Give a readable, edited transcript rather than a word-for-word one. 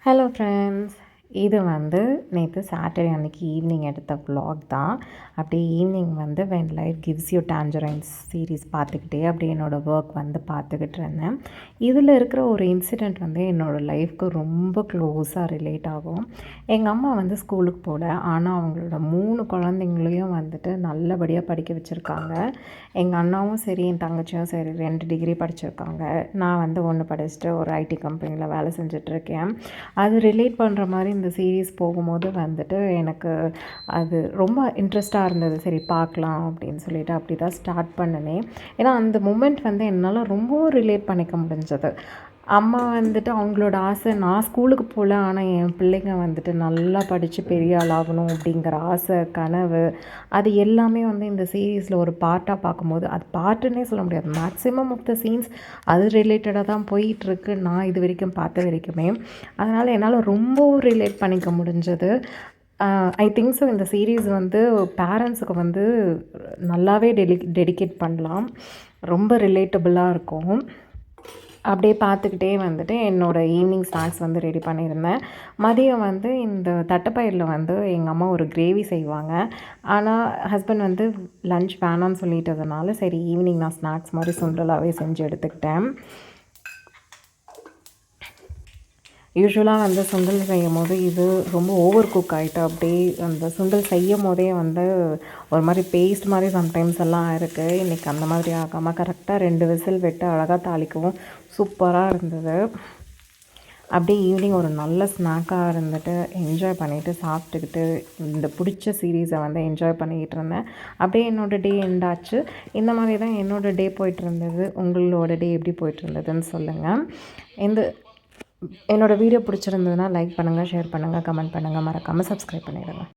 Hello friends, இது நேற்று Saturday அன்றைக்கி ஈவினிங் எடுத்த வ்ளாக் தான். அப்படியே evening when life gives you டான்ஜரைன்ஸ் series பார்த்துக்கிட்டே அப்படியே என்னோடய ஒர்க் பார்த்துக்கிட்டு இருந்தேன். இதில் இருக்கிற ஒரு இன்சிடெண்ட் என்னோடய லைஃப்க்கு ரொம்ப க்ளோஸாக ரிலேட் ஆகும். எங்கள் அம்மா ஸ்கூலுக்கு போகல, ஆனால் அவங்களோட 3 குழந்தைங்களையும் நல்லபடியாக படிக்க வச்சுருக்காங்க. எங்கள் அண்ணாவும் சரி, என் தங்கச்சியும் சரி 2 டிகிரி படிச்சிருக்காங்க. நான் 1 படிச்சுட்டு ஒரு ஐடி கம்பெனியில் வேலை செஞ்சிட்ருக்கேன். அது ரிலேட் பண்ணுற மாதிரி இந்த சீரீஸ் போகும்போது எனக்கு அது ரொம்ப இன்ட்ரெஸ்ட்டாக இருந்தது. சரி பார்க்கலாம் அப்படின்னு சொல்லிட்டு அப்படி தான் ஸ்டார்ட் பண்ணினேன். ஏன்னா அந்த மூமெண்ட் என்னால் ரொம்பவும் ரிலேட் பண்ணிக்க முடிஞ்சது. அம்மா அவங்களோட ஆசை, நான் ஸ்கூலுக்கு போகல, ஆனால் என் பிள்ளைங்க நல்லா படித்து பெரிய ஆளாகணும் அப்படிங்கிற ஆசை, கனவு, அது எல்லாமே இந்த சீரீஸில் ஒரு பார்ட்டாக பார்க்கும்போது, அது பார்ட்டுன்னே சொல்ல முடியாது, மேக்ஸிமம் ஆஃப் த சீன்ஸ் அது ரிலேட்டடாக தான் போயிட்டுருக்கு நான் இது வரைக்கும் பார்த்த வரைக்குமே. அதனால் என்னால் ரொம்பவும் ரிலேட் பண்ணிக்க முடிஞ்சது. ஐ திங்க் ஸோ இந்த சீரீஸ் பேரண்ட்ஸுக்கு நல்லாவே டெடிகேட் பண்ணலாம். ரொம்ப ரிலேட்டபுளாக இருக்கும். அப்படியே பார்த்துக்கிட்டே என்னோடய ஈவினிங் ஸ்நாக்ஸ் ரெடி பண்ணியிருந்தேன். மதியம் இந்த தட்டைப்பயிரில் எங்கள் அம்மா ஒரு கிரேவி செய்வாங்க. ஆனால் ஹஸ்பண்ட் லன்ச் வேணான்னு சொல்லிட்டதுனால சரி ஈவினிங் நான் ஸ்நாக்ஸ் மாதிரி சுண்டலாகவே செஞ்சு எடுத்துக்கிட்டேன். யூஸ்வலாக சுண்டல் செய்யும் போது இது ரொம்ப ஓவர் குக் ஆகிட்டு அப்படியே அந்த சுண்டல் செய்யும் போதே ஒரு மாதிரி பேஸ்ட் மாதிரி சம்டைம்ஸ் எல்லாம் இருக்குது. இன்றைக்கி அந்த மாதிரி ஆகாமல் கரெக்டாக 2 விசில் விட்டு அழகாக தாளிக்கவும் சூப்பராக இருந்தது. அப்படியே ஈவினிங் ஒரு நல்ல ஸ்நாக்காக என்ஜாய் பண்ணிவிட்டு சாப்பிட்டுக்கிட்டு இந்த பிடிச்ச சீரீஸை என்ஜாய் பண்ணிக்கிட்டு இருந்தேன். அப்படியே என்னோடய டே எண்டாச்சு. இந்த மாதிரி தான் என்னோடய டே போய்ட்டு இருந்தது. உங்களோட டே எப்படி போய்ட்டு இருந்ததுன்னு சொல்லுங்கள். என்னோடய வீடியோ பிடிச்சிருந்ததுன்னா லைக் பண்ணுங்கள், ஷேர் பண்ணுங்கள், கமெண்ட் பண்ணுங்கள், மறக்காமல் சப்ஸ்கிரைப் பண்ணிடுங்க.